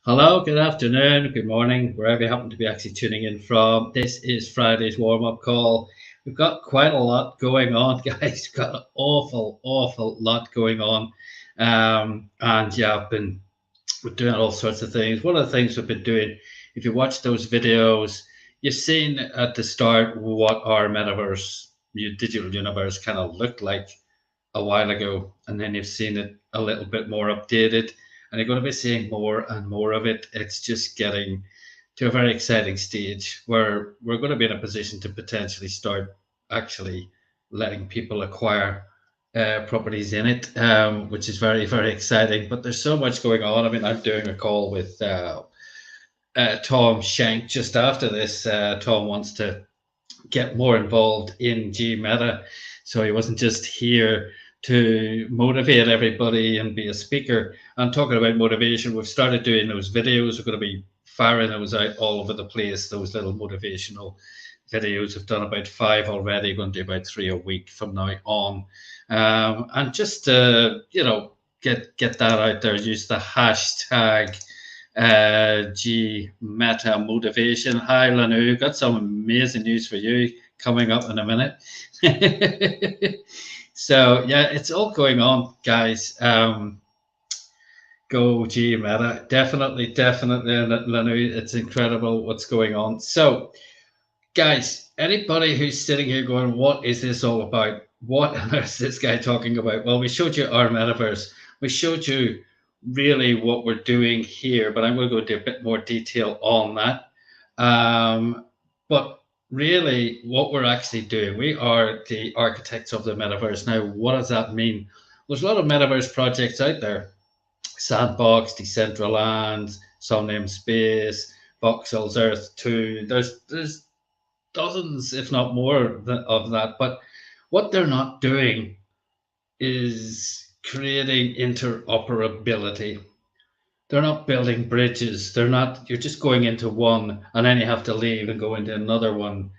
Hello, good afternoon, good morning, wherever you happen to be actually tuning in from. This is Friday's warm-up call. We've got quite a lot going on, guys. We've got an awful lot going on. And yeah, I've been doing all sorts of things. One of the things we've been doing, if you watch those videos, you've seen at the start what our metaverse, digital universe kind of looked like a while ago. And then you've seen it a little bit more updated. And you're going to be seeing more and more of it. It's just getting to a very exciting stage where we're going to be in a position to potentially start actually letting people acquire properties in it, which is very, very exciting. But there's so much going on. I mean, I'm doing a call with Tom Shank just after this. Tom wants to get more involved in Gmeta. So he wasn't just here to motivate everybody and be a speaker. And talking about motivation, we've started doing those videos. We're going to be firing those out all over the place. Those little motivational videos. I've done about 5 already. Going to do about 3 a week from now on, and just get that out there. Use the hashtag Gmeta Motivation. Hi, Lanu. Got some amazing news for you coming up in a minute. So yeah, it's all going on, guys. Go Gmeta. Definitely, Lanu. It's incredible what's going on. So, guys, anybody who's sitting here going, what is this all about? What on earth is this guy talking about? Well, we showed you our metaverse. We showed you really what we're doing here, but I'm going to go into a bit more detail on that. But really, what we're actually doing, we are the architects of the metaverse. Now, what does that mean? There's a lot of metaverse projects out there. Sandbox, Decentraland, Somnium Space, Voxels, Earth 2. There's dozens, if not more, of that. But what they're not doing is creating interoperability. They're not building bridges. They're not, you're just going into one and then you have to leave and go into another one.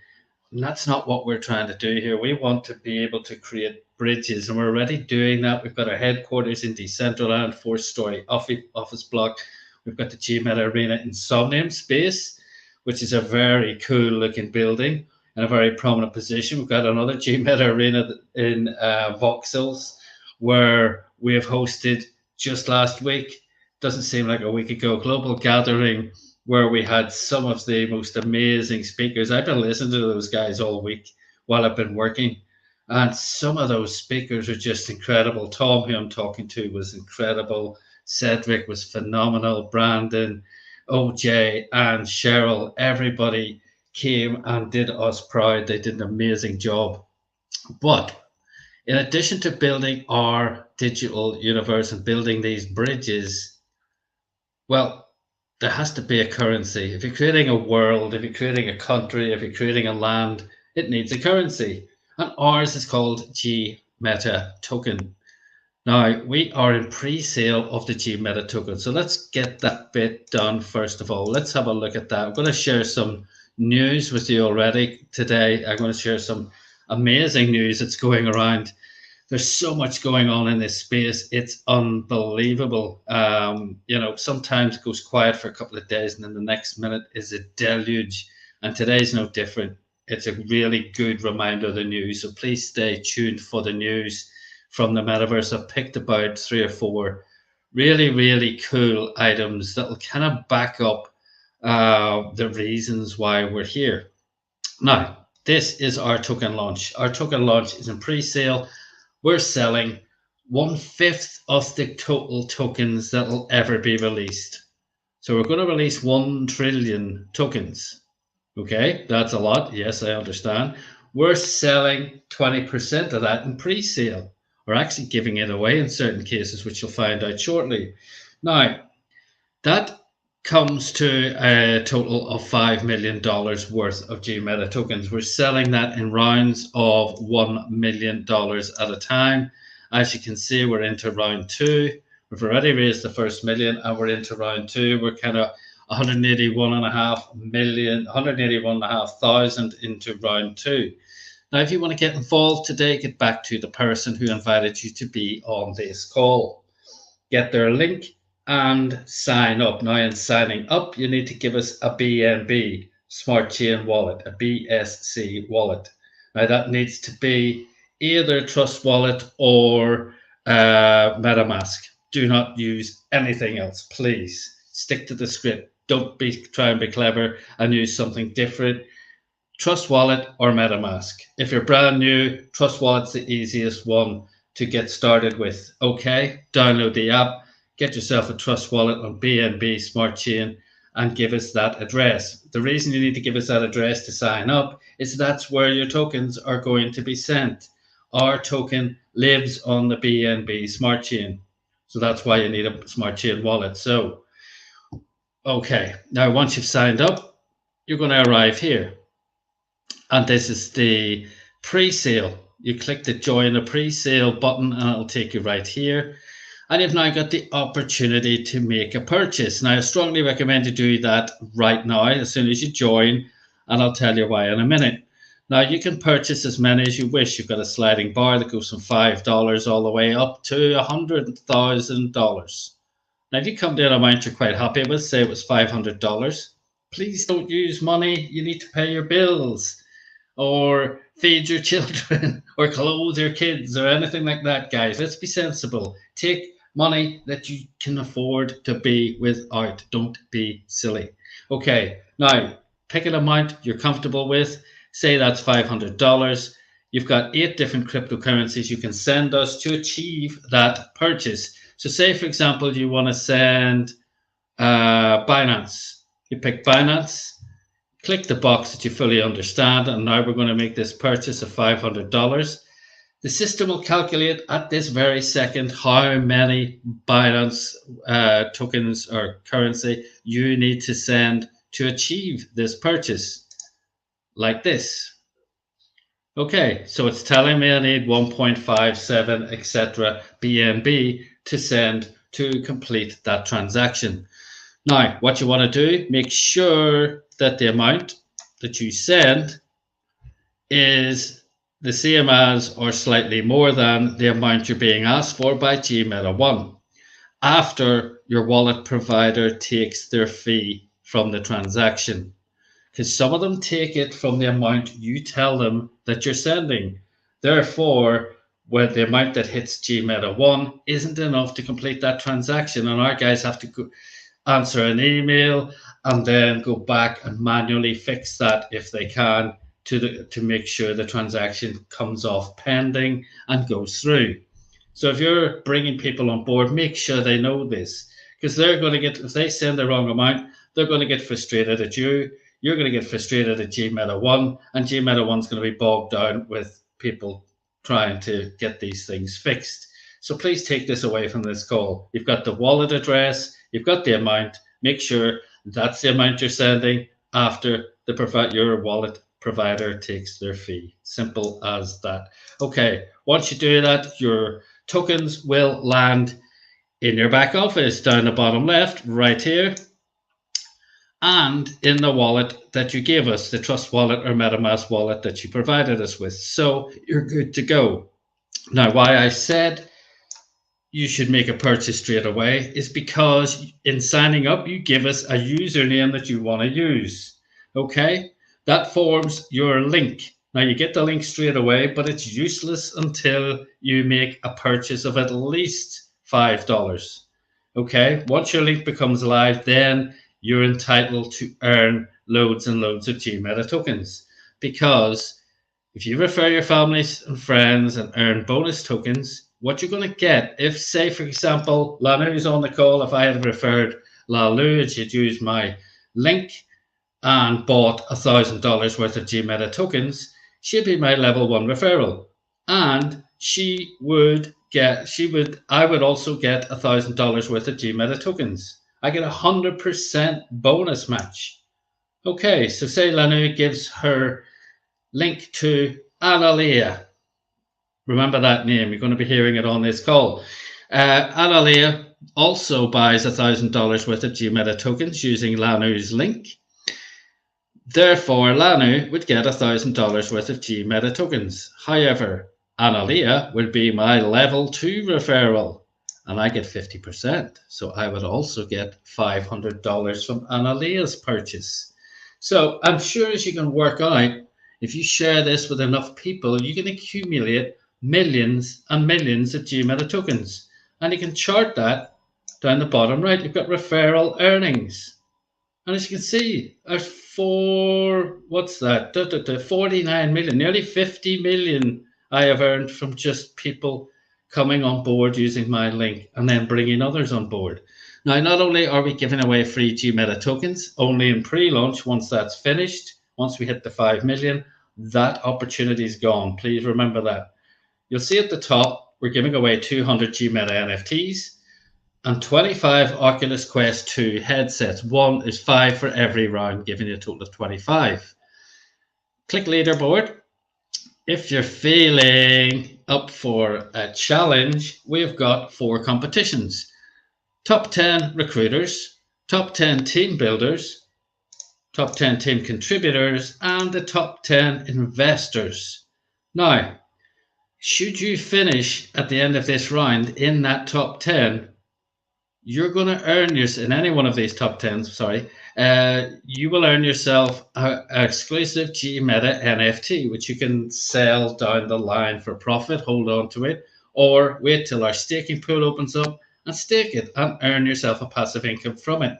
And that's not what we're trying to do here. We want to be able to create bridges, and we're already doing that. We've got our headquarters in Decentraland, 4-story office block. We've got the Gmeta Arena in Somnium Space, which is a very cool looking building and a very prominent position. We've got another Gmeta Arena in Voxels, where we have hosted just last week, doesn't seem like a week ago, global gathering where we had some of the most amazing speakers. I've been listening to those guys all week while I've been working, and some of those speakers are just incredible. Tom, who I'm talking to, was incredible. Cedric was phenomenal. Brandon, OJ, and Cheryl, everybody came and did us proud. They did an amazing job. But in addition to building our digital universe and building these bridges, well, there has to be a currency. If you're creating a world, if you're creating a country, if you're creating a land, it needs a currency. And ours is called Gmeta token. Now, we are in pre-sale of the Gmeta token. So let's get that bit done first of all. Let's have a look at that. I'm going to share some news with you already today. I'm going to share some amazing news that's going around. There's so much going on in this space. It's unbelievable. Sometimes it goes quiet for a couple of days and then the next minute is a deluge. And today's no different. It's a really good reminder of the news. So please stay tuned for the news from the metaverse. I've picked about 3 or 4 really, really cool items that will kind of back up the reasons why we're here. Now, this is our token launch. Our token launch is in pre-sale. We're selling 1/5 of the total tokens that will ever be released. So we're going to release 1 trillion tokens. Okay, that's a lot. Yes, I understand. We're selling 20% of that in pre-sale. We're actually giving it away in certain cases, which you'll find out shortly. Now, that comes to a total of $5 million worth of Gmeta tokens. We're selling that in rounds of $1 million at a time. As you can see, we're into round 2. We've already raised the first million and we're into round 2. We're kind of 181,500 into round 2. Now, if you want to get involved today, get back to the person who invited you to be on this call. Get their link and sign up. Now, in signing up, you need to give us a BNB, Smart Chain Wallet, a BSC wallet. Now, that needs to be either Trust Wallet or MetaMask. Do not use anything else, please. Stick to the script. Don't try and be clever and use something different. Trust Wallet or MetaMask. If you're brand new, Trust Wallet's the easiest one to get started with. Okay, download the app. Get yourself a Trust Wallet on BNB Smart Chain and give us that address. The reason you need to give us that address to sign up is that's where your tokens are going to be sent. Our token lives on the BNB Smart Chain. So that's why you need a Smart Chain wallet. So, okay, now once you've signed up, you're going to arrive here. And this is the pre-sale. You click the join a pre-sale button and it'll take you right here. and you've now got the opportunity to make a purchase. Now, I strongly recommend you do that right now as soon as you join, and I'll tell you why in a minute. Now, you can purchase as many as you wish. You've got a sliding bar that goes from $5 all the way up to $100,000. Now, if you come to an amount you're quite happy with, say it was $500, please don't use money. You need to pay your bills or feed your children or clothe your kids or anything like that, guys. Let's be sensible. Take money that you can afford to be without. Don't be silly. Okay, now pick an amount you're comfortable with. Say that's $500. You've got 8 different cryptocurrencies you can send us to achieve that purchase. So say, for example, you want to send Binance. You pick Binance, click the box that you fully understand, and now we're going to make this purchase of $500. The system will calculate at this very second how many Binance tokens or currency you need to send to achieve this purchase, like this. Okay, so it's telling me I need 1.57, etc. BNB to send to complete that transaction. Now, what you want to do, make sure that the amount that you send is the same as or slightly more than the amount you're being asked for by Gmeta One after your wallet provider takes their fee from the transaction. Because some of them take it from the amount you tell them that you're sending. Therefore, when the amount that hits Gmeta One isn't enough to complete that transaction, and our guys have to go answer an email and then go back and manually fix that if they can to make sure the transaction comes off pending and goes through. So if you're bringing people on board, make sure they know this, because they're going to get, if they send the wrong amount, they're going to get frustrated at you. You're going to get frustrated at Gmeta One, and Gmeta One's going to be bogged down with people trying to get these things fixed. So please take this away from this call. You've got the wallet address, you've got the amount. Make sure that's the amount you're sending after your wallet provider takes their fee. Simple as that. Okay, once you do that, your tokens will land in your back office down the bottom left, right here, and in the wallet that you gave us, the Trust wallet or MetaMask wallet that you provided us with. So you're good to go. Now, why I said you should make a purchase straight away is because in signing up, you give us a username that you want to use. Okay, that forms your link. Now you get the link straight away, but it's useless until you make a purchase of at least $5. Okay, once your link becomes live, then you're entitled to earn loads and loads of Gmeta tokens, because if you refer your families and friends and earn bonus tokens, what you're going to get, if, say, for example, Lanu's on the call, if I had referred Lalu and she'd used my link and bought $1,000 worth of Gmeta tokens, she'd be my level 1 referral. And I would also get $1,000 worth of Gmeta tokens. I get 100% bonus match. Okay, so say Lanu gives her link to Analea. Remember that name. You're going to be hearing it on this call. Analea also buys $1,000 worth of Gmeta tokens using Lanu's link. Therefore, Lanu would get $1,000 worth of Gmeta tokens. However, Analea would be my level 2 referral, and I get 50%. So I would also get $500 from Analea's purchase. So I'm sure as you can work out, if you share this with enough people, you can accumulate millions and millions of Gmeta tokens. And you can chart that down the bottom right. You've got referral earnings. And as you can see, there's 49 million, nearly 50 million I have earned from just people coming on board using my link and then bringing others on board. Now, not only are we giving away free Gmeta tokens, only in pre-launch, once that's finished, once we hit the 5 million, that opportunity is gone. Please remember that. You'll see at the top, we're giving away 200 Gmeta NFTs and 25 Oculus Quest 2 headsets. One is 5 for every round, giving you a total of 25. Click leaderboard. If you're feeling up for a challenge, we've got 4 competitions. Top 10 recruiters, top 10 team builders, top 10 team contributors, and the top 10 investors. Now, should you finish at the end of this round in that top 10, you're going to earn in any one of these top 10s, you will earn yourself an exclusive Gmeta NFT, which you can sell down the line for profit, hold on to it, or wait till our staking pool opens up and stake it and earn yourself a passive income from it.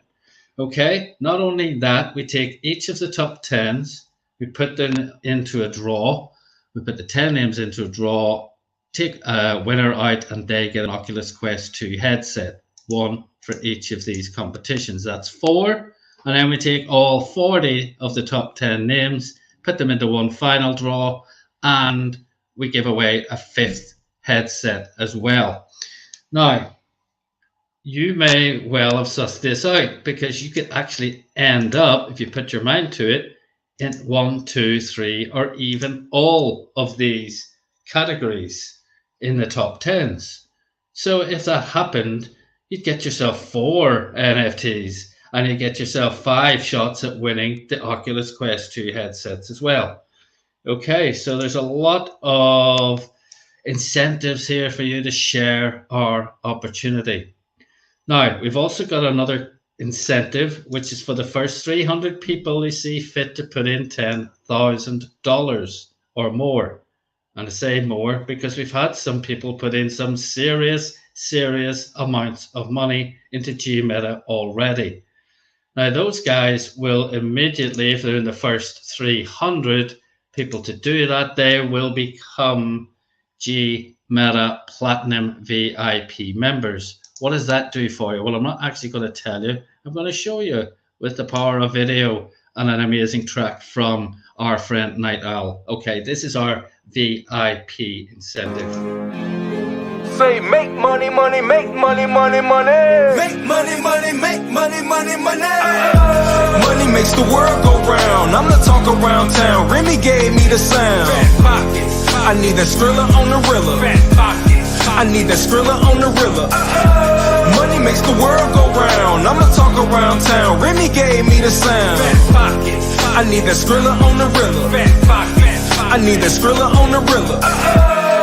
Okay, not only that, we take each of the top 10s, we put them into a draw, we put the 10 names into a draw, take a winner out, and they get an Oculus Quest 2 headset, 1 for each of these competitions. That's 4. And then we take all 40 of the top 10 names, put them into one final draw, and we give away a 5th headset as well. Now, you may well have sussed this out, because you could actually end up, if you put your mind to it, in 1, 2, 3, or even all of these categories in the top 10s. So if that happened, you'd get yourself 4 NFTs, and you get yourself 5 shots at winning the Oculus Quest 2 headsets as well. Okay, so there's a lot of incentives here for you to share our opportunity. Now, we've also got another incentive, which is for the first 300 people who see fit to put in $10,000 or more. And I say more because we've had some people put in some serious amounts of money into Gmeta already. Now, those guys will immediately, if they're in the first 300 people to do that, they will become Gmeta Platinum VIP members. What does that do for you? Well, I'm not actually going to tell you. I'm going to show you with the power of video and an amazing track from our friend Night Owl. Okay, this is our VIP incentive. Say make money, money, make money, money, money. Make money, money, make money, money, money. Money makes the world go round. I'm the talk around town. Remy gave me the sound. Fat pockets. I need that Skrilla on the Rilla. Fat pockets. I need that Skrilla on the Rilla. Money makes the world go round. I'm the talk around town. Remy gave me the sound. Fat pockets. I need that Skrilla on the Rilla. Fat pockets. I need that Skrilla on the Rilla.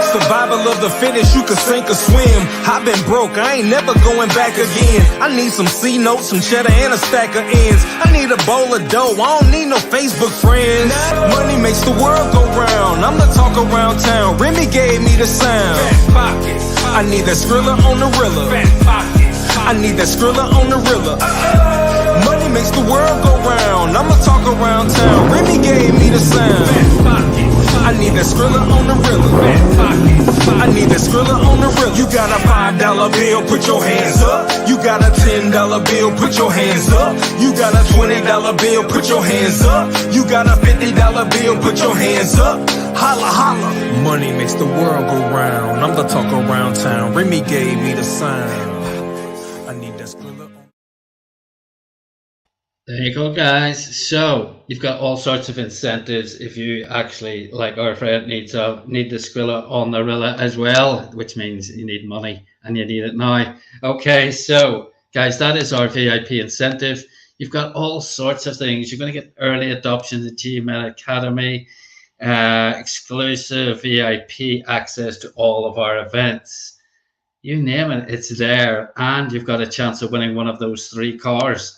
Survival of the fittest, you can sink or swim. I've been broke, I ain't never going back again. I need some C notes, some cheddar, and a stack of ends. I need a bowl of dough, I don't need no Facebook friends. Money makes the world go round. I'm the talk around town. Remy gave me the sound. I need that Skrilla on the Rilla. I need that Skrilla on the Rilla. Money makes the world go round. I'm the talk around town. Remy gave me the sound. I need that Skrilla on the Rilla. I need that Skrilla on the Rilla. You got a $5 bill, put your hands up. You got a $10 bill, put your hands up. You got a $20 bill, put your hands up. You got a $50 bill, put your hands up. Holla, holla. Money makes the world go round. I'm the talk around town. Remy gave me the sign. I need that Skrilla. There you go, guys. So you've got all sorts of incentives if you actually, like our friend, need the Skrilla on the Rilla as well, which means you need money and you need it now. Okay, so guys, that is our VIP incentive. You've got all sorts of things. You're going to get early adoption to Gmeta Academy, exclusive VIP access to all of our events. You name it, it's there. And you've got a chance of winning one of those 3 cars.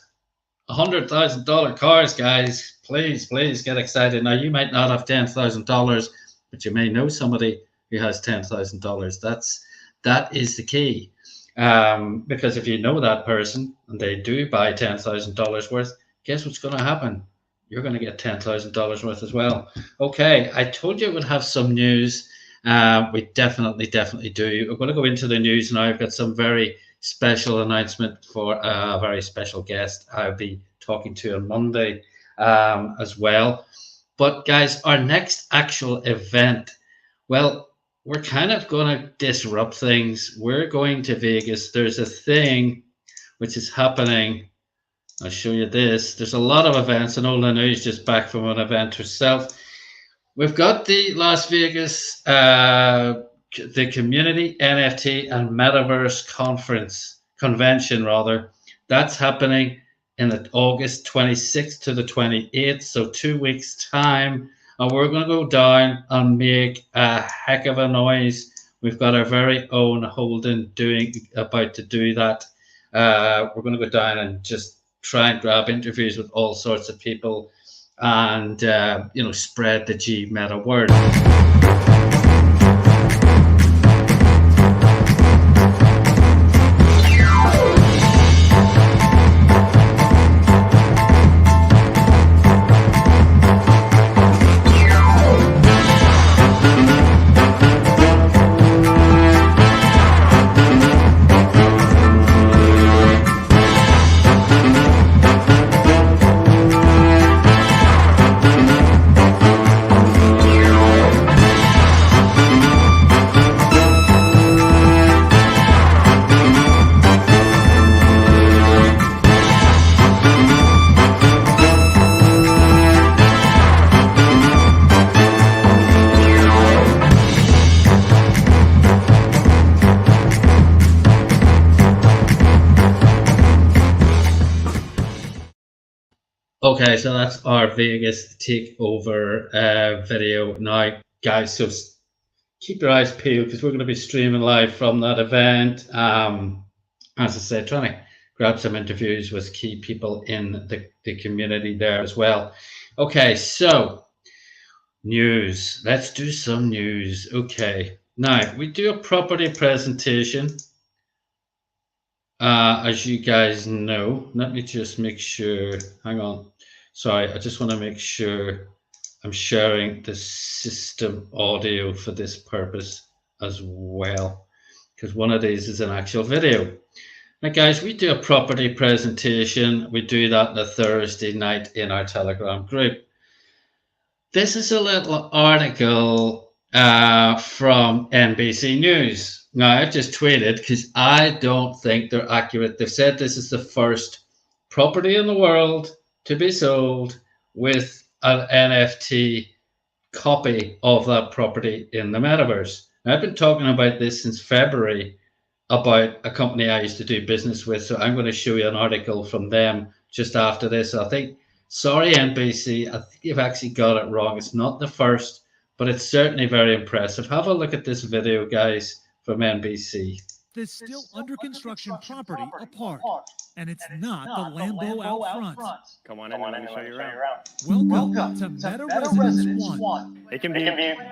$100,000 cars, guys. Please get excited. Now, you might not have $10,000, but you may know somebody who has $10,000. That is the key. Because if you know that person and they do buy $10,000 worth, guess what's going to happen? You're going to get $10,000 worth as well. Okay, I told you it would have some news. We definitely do. We're going to go into the news now. I've got some very special announcement for a very special guest I'll be talking to on Monday as well. But guys, our next actual event, well, we're kind of going to disrupt things. We're going to Vegas. There's a thing which is happening. I'll show you this. There's a lot of events, and Ola News just back from an event herself. We've got the Las Vegas the Community NFT and Metaverse convention rather. That's happening in August 26th to the 28th, so 2 weeks time, and we're going to go down and make a heck of a noise. We've got our very own Holden about to do that. We're going to go down and just try and grab interviews with all sorts of people, and spread the Gmeta word. Okay, so that's our Vegas takeover video now, guys. So keep your eyes peeled because we're going to be streaming live from that event. As I said, trying to grab some interviews with key people in the community there as well. Okay, so news. Let's do some news. Okay, now we do a property presentation. As you guys know, let me just make sure. Hang on. Sorry, I just want to make sure I'm sharing the system audio for this purpose as well, because one of these is an actual video. Now, guys, we do a property presentation. We do that on a Thursday night in our Telegram group. This is a little article from NBC News. Now, I've just tweeted because I don't think they're accurate. They've said this is the first property in the world to be sold with an NFT copy of that property in the metaverse. Now, I've been talking about this since February about a company I used to do business with. So I'm going to show you an article from them just after this. I think, sorry, NBC, I think you've actually got it wrong. It's not the first, but it's certainly very impressive. Have a look at this video, guys, from NBC. This still under construction property apart, and it's not the Lambo out front. Come on in and let me show you around. Welcome to Meta Residence One. It can be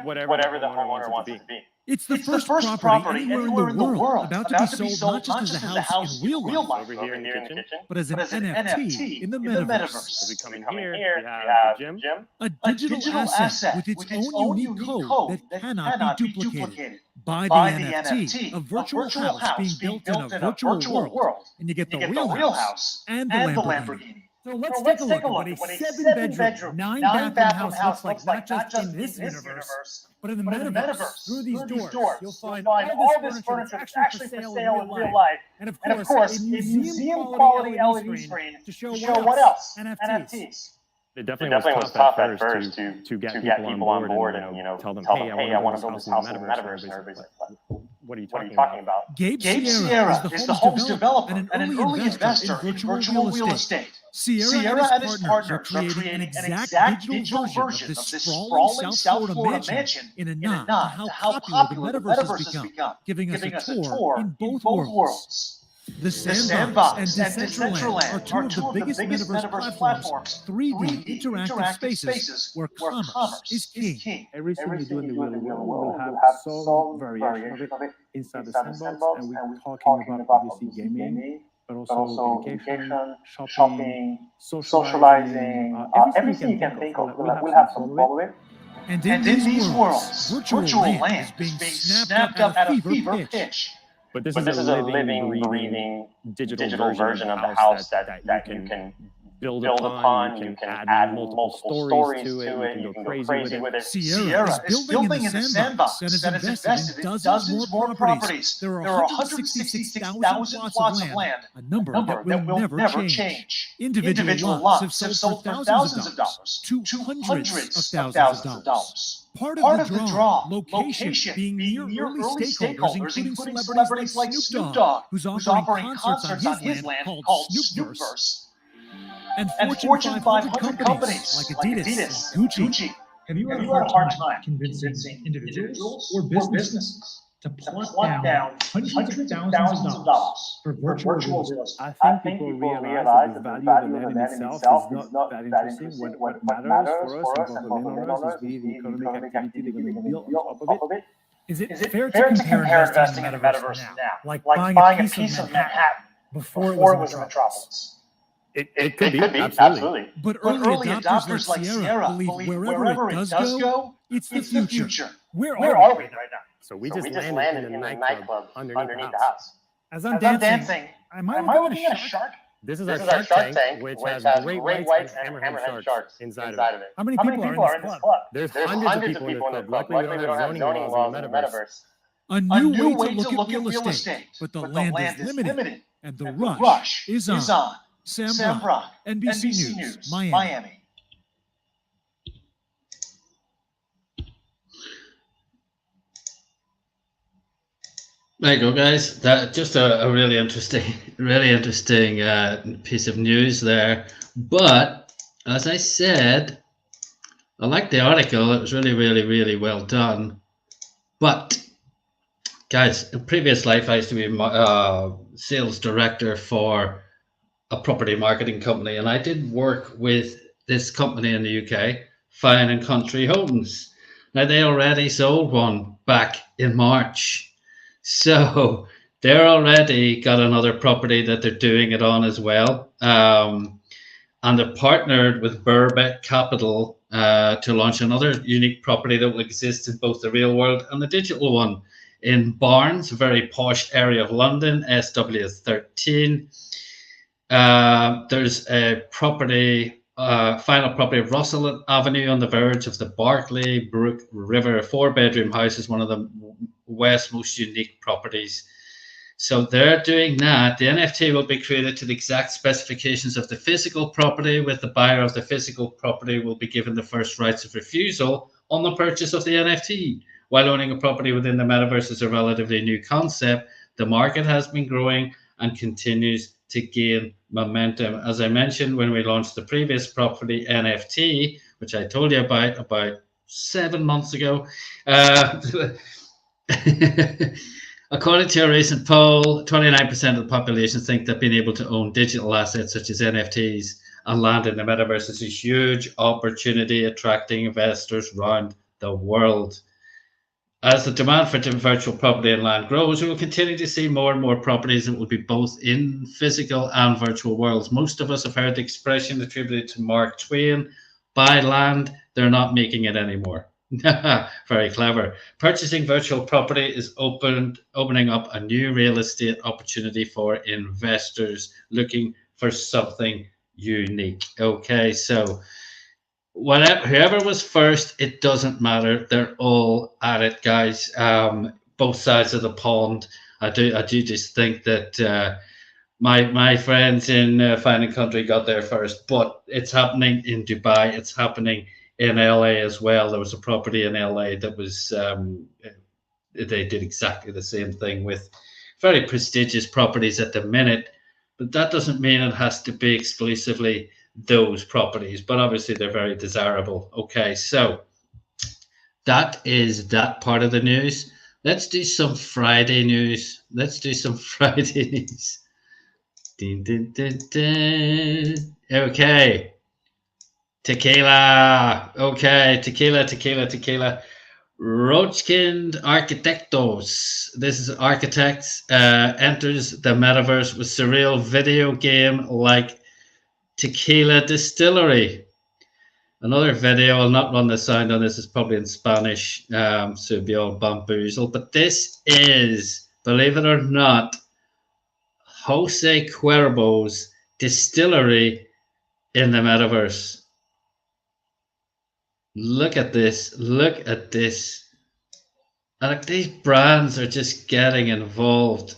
whatever the homeowner wants it to be. It's the first property anywhere in the world about to be sold not just as a house in real life, Over here in the kitchen. but as an NFT in the metaverse. As we come in here, we have the gym. A digital asset with its own unique code that cannot be duplicated. Buy the NFT, a virtual house being built in a virtual world, and you get the real house and the Lamborghini. So let's take a look at what a 7-bedroom, 9-bathroom house looks like, not just in this universe, but in the metaverse. Through these doors, you'll find all this furniture that's actually for sale in real life. And of course, a museum-quality LED screen to show what else? NFTs. It definitely was tough at first to get people on board and tell them, hey, I want to build this house in the metaverse. And everybody's like, what are you talking about? Gabe Sierra is the home's developer and an early investor in virtual real estate. Sierra and his partners are creating an exact digital version of this sprawling South Florida mansion in a nod to how popular the metaverse has become, giving us a tour in both worlds. The Sandbox and Decentraland are two of the biggest metaverse platforms, 3D interactive spaces where commerce is king. Everything we do in the real world will have some variation of it inside the sandbox, and we're talking about obviously gaming, but also education, shopping, socializing, everything you can think of. We'll have some following. And in these worlds, virtual land is being snapped up at a fever pitch. But this is a living, breathing, digital version of the house that you can build upon. You can add multiple stories to it. You can go crazy with it. Sierra is building in the sandbox and is invested in dozens more properties. There are 166,000 plots of land, a number that will never change. Individual lots have sold for thousands of dollars to hundreds of thousands of dollars. Part of the draw, location, being near early stakeholders, including celebrities like Snoop Dogg, who's offering concerts on his land called Snoopverse, and Fortune 500 companies like Adidas and Gucci. Have you had a hard time convincing individuals or businesses to plunk down hundreds of thousands of dollars for virtual real estate? I think people realize that the value of the land in itself is not that interesting. What matters for us and for the landowners is really the economic activity they're going to build on top of it. Is it fair to compare investing in the metaverse now, like buying a piece of Manhattan before it was a metropolis? It could be, absolutely. But early adopters like Sierra believe wherever it does go, it's the future. Where are we right now? So we just landed in a nightclub underneath the house. As I'm dancing, am I looking at a shark? This is our Shark Tank, which has great whites and hammerhead sharks inside of it. How many people are in this club? There's hundreds of people in the club. Luckily, we don't have zoning laws in the metaverse. A new way to look at real estate, but the land is limited, and the rush is on. Sam Brock, NBC News, Miami. There you go, guys. That just a really interesting piece of news there. But as I said, I liked the article. It was really well done. But guys, in previous life, I used to be sales director for a property marketing company, and I did work with this company in the UK, Fine and Country Homes. Now, they already sold one back in March, so they're already got another property that they're doing it on as well, and they're partnered with Burbeck Capital to launch another unique property that will exist in both the real world and the digital one in Barnes, a very posh area of London, SW13. There's a property, final property of Russell Avenue on the verge of the Barclay Brook River, a 4-bedroom house, is one of the West's most unique properties. So they're doing that. The NFT will be created to the exact specifications of the physical property, with the buyer of the physical property will be given the first rights of refusal on the purchase of the NFT. While owning a property within the metaverse is a relatively new concept, the market has been growing and continues to gain momentum. As I mentioned when we launched the previous property NFT, which I told you about 7 months ago, according to a recent poll, 29% of the population think that being able to own digital assets such as NFTs and land in the metaverse is a huge opportunity, attracting investors around the world. As the demand for virtual property and land grows, we will continue to see more and more properties that will be both in physical and virtual worlds. Most of us have heard the expression attributed to Mark Twain, buy land, they're not making it anymore. Very clever. Purchasing virtual property is opening up a new real estate opportunity for investors looking for something unique. Okay, so whoever was first, it doesn't matter. They're all at it, guys. Both sides of the pond. I do just think that my friends in Fine and Country got there first, but it's happening in Dubai. It's happening in LA as well. There was a property in LA that was they did exactly the same thing with very prestigious properties at the minute, but that doesn't mean it has to be exclusively those properties, but obviously they're very desirable. Okay, so that is that part of the news. Let's do some Friday news. Dun, dun, dun, dun. Okay, tequila. Roachkind Arquitectos. This is architects enters the metaverse with surreal video game like tequila distillery. Another video, I'll not run the sound on this, is probably in Spanish, so it'll be all bamboozle. But this is, believe it or not, Jose Cuervo's distillery in the metaverse. Look at this. And like, these brands are just getting involved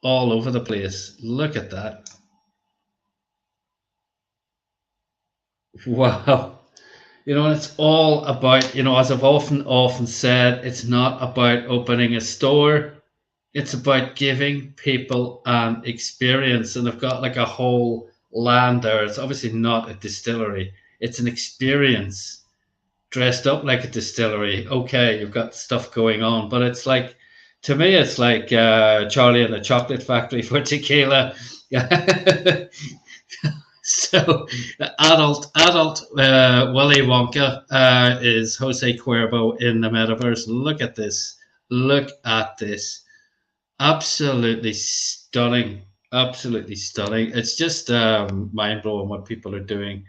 all over the place. Look at that. Wow. You know, and it's all about, as I've often said, it's not about opening a store. It's about giving people an experience. And they've got like a whole land there. It's obviously not a distillery. It's an experience dressed up like a distillery. Okay, you've got stuff going on, but it's like, to me, it's like Charlie and the Chocolate Factory for tequila. So the adult Willy Wonka is Jose Cuervo in the metaverse. Look at this. Look at this. Absolutely stunning. Absolutely stunning. It's just mind blowing what people are doing.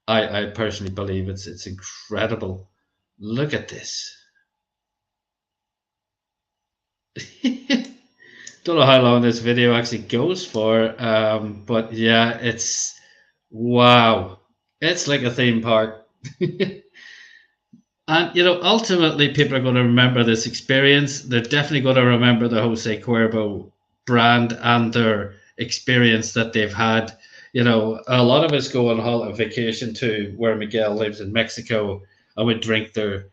I personally believe it's incredible. Look at this. Don't know how long this video actually goes for, but yeah, it's wow. It's like a theme park. And ultimately, people are going to remember this experience. They're definitely going to remember the Jose Cuervo brand and their experience that they've had. A lot of us go on vacation to where Miguel lives in Mexico, and we drink the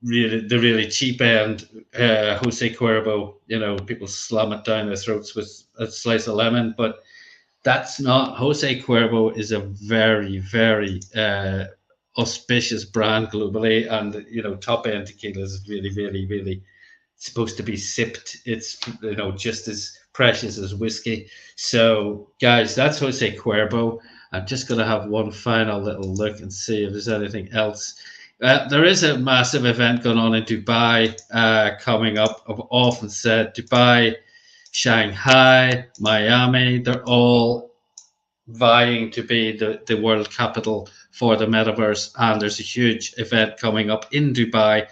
really cheap end Jose Cuervo. People slam it down their throats with a slice of lemon, but that's not. Jose Cuervo is a very, very auspicious brand globally, and top end tequila is really, really, really supposed to be sipped. It's just as precious as whiskey. So guys, that's Jose Cuervo. I'm just going to have one final little look and see if there's anything else. There is a massive event going on in Dubai coming up. I've often said Dubai, Shanghai, Miami, they're all vying to be the world capital for the metaverse. And there's a huge event coming up in Dubai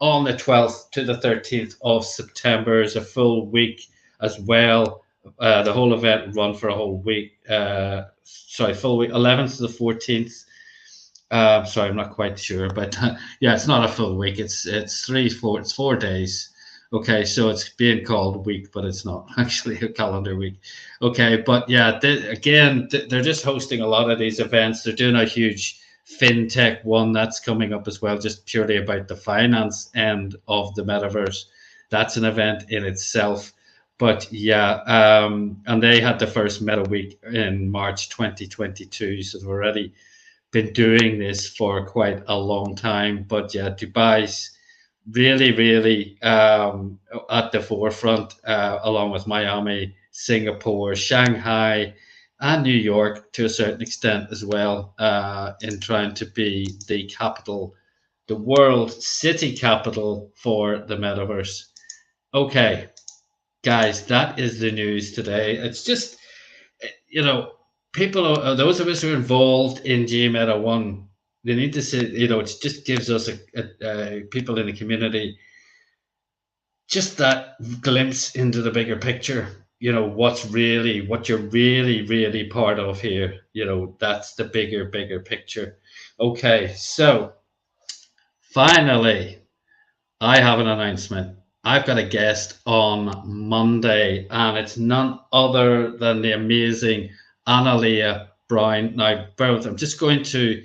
on the 12th to the 13th of September. Is a full week as well. The whole event will run for a whole week. Full week, 11th to the 14th. Sorry, I'm not quite sure, but yeah, it's not a full week. It's 4 days. Okay, so it's being called a week, but it's not actually a calendar week. Okay, but yeah, they're just hosting a lot of these events. They're doing a huge fintech one that's coming up as well, just purely about the finance end of the metaverse. That's an event in itself. But yeah, and they had the first Meta Week in March 2022, so they've already been doing this for quite a long time. But yeah, Dubai's really, really at the forefront, along with Miami, Singapore, Shanghai, and New York to a certain extent as well, in trying to be the capital, the world city capital for the metaverse. Okay, guys, that is the news today. It's just, people, those of us who are involved in Gmeta One, they need to say, it just gives us people in the community just that glimpse into the bigger picture. What you're really part of here. That's the bigger picture. Okay, so finally, I have an announcement. I've got a guest on Monday, and it's none other than the amazing Analia Brown. Now, I'm just going to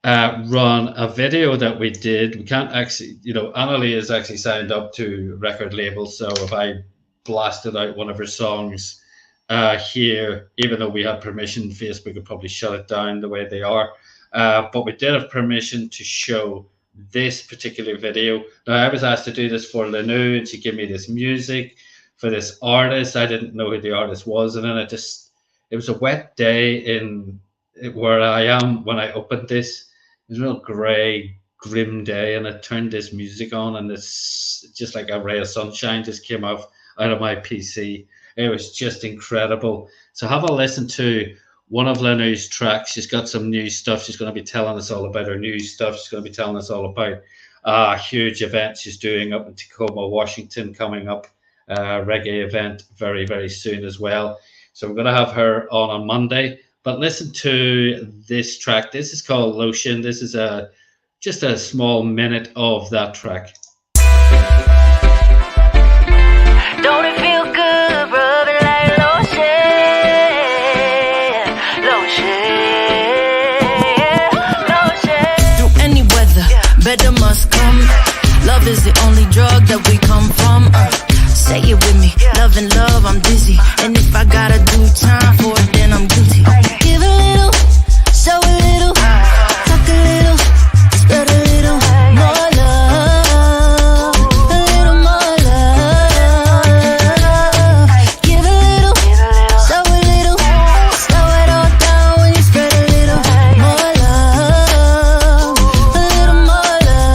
run a video that we did. We can't actually, Analia is actually signed up to record label, so if I blasted out one of her songs here, even though we had permission, Facebook would probably shut it down the way they are. But we did have permission to show this particular video. Now, I was asked to do this for Lanu, and she gave me this music for this artist. I didn't know who the artist was, and then it was a wet day in where I am when I opened this. It was a real grey, grim day, and I turned this music on, and it's just like a ray of sunshine just came out of my PC. It was just incredible. So have a listen to one of Lanu's tracks. She's got some new stuff. She's going to be telling us all about her new stuff. She's going to be telling us all about a huge event she's doing up in Tacoma, Washington, coming up, reggae event very, very soon as well. So we're going to have her on Monday. But listen to this track. This is called Lotion. This is just a small minute of that track. Don't it feel good, rubbing like lotion, lotion, lotion. Love is the only drug that we come from. Say it with me, love and love, I'm dizzy. And if I gotta do time for it, then I'm guilty. Give a little, show a little, talk a little, spread a little more love, a little more love. Give a little, show a little, slow it all down when you spread a little more love, a little more love.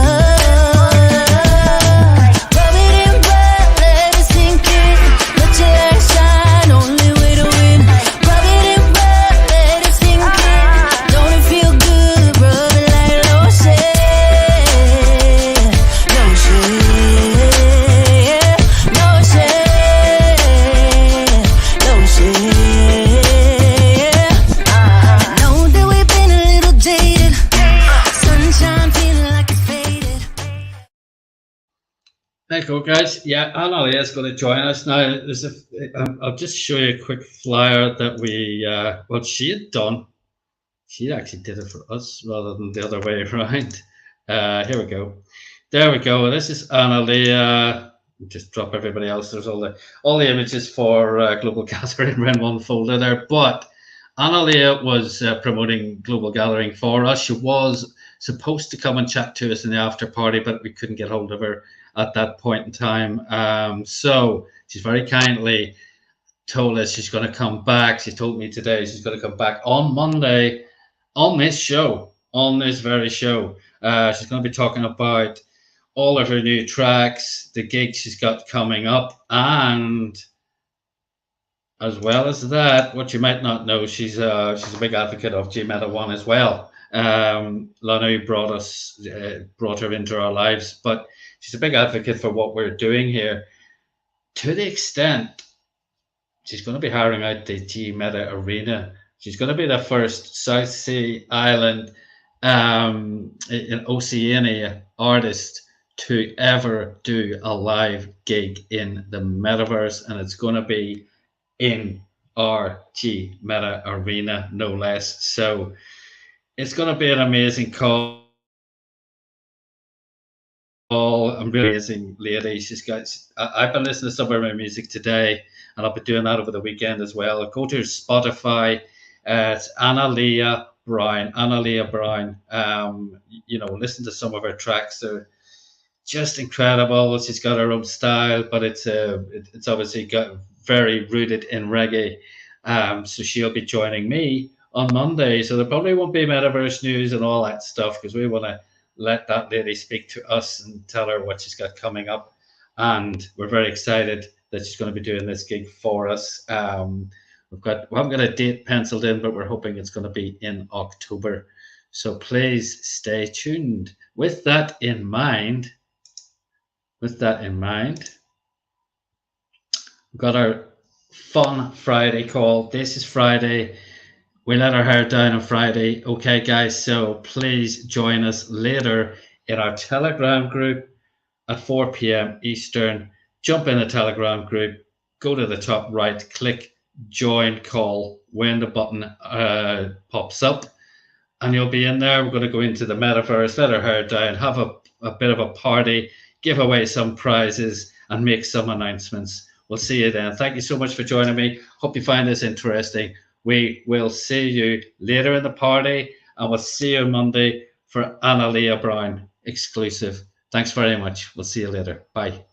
Rub it in, rub, let it sink in. Let your light shine, only way to win. Rub it in, rub, let it sink in. Don't it feel good? Rub it like lotion, lotion, lotion, lotion. I know that we've been a little jaded. Sunshine feeling like it faded. There you go, guys. Yeah, Annalia is going to join us now. I'll just show you a quick flyer that we, well, she had done. She actually did it for us rather than the other way around. Here we go. There we go. This is Annalia. Just drop everybody else. There's all the images for Global Gathering in one folder there. But Annalia was promoting Global Gathering for us. She was supposed to come and chat to us in the after party, but we couldn't get hold of her at that point in time. So she's very kindly told us she's going to come back. She told me today she's going to come back on Monday on this show, on this very show. She's going to be talking about all of her new tracks, the gigs she's got coming up, and as well as that, what you might not know, she's a big advocate of Gmeta One as well. Lanu brought her into our lives, but she's a big advocate for what we're doing here, to the extent she's going to be hiring out the Gmeta Arena. She's going to be the first South Sea Island in Oceania artist to ever do a live gig in the metaverse, and it's going to be in our Gmeta Arena, no less. So it's going to be an amazing call. I'm really amazing lady. I've been listening to some of her music today, and I'll be doing that over the weekend as well. Go to Spotify. It's Annalia Brown. Listen to some of her tracks. They're just incredible. She's got her own style, but it's obviously got very rooted in reggae. So she'll be joining me on Monday. So there probably won't be metaverse news and all that stuff, because we want to let that lady speak to us and tell her what she's got coming up. And we're very excited that she's going to be doing this gig for us. We haven't got a date penciled in, but we're hoping it's going to be in October. So please stay tuned. With that in mind, we've got our fun Friday call. This is Friday. We let our hair down on Friday. Okay, guys, so please join us later in our Telegram group at 4 p.m. Eastern. Jump in the Telegram group, go to the top right, click join call when the button pops up, and you'll be in there. We're going to go into the metaverse, let our hair down, have a bit of a party, give away some prizes, and make some announcements. We'll see you then. Thank you so much for joining me. Hope you find this interesting. We will see you later in the party, and we'll see you on Monday for Annalia Brown exclusive. Thanks very much. We'll see you later. Bye.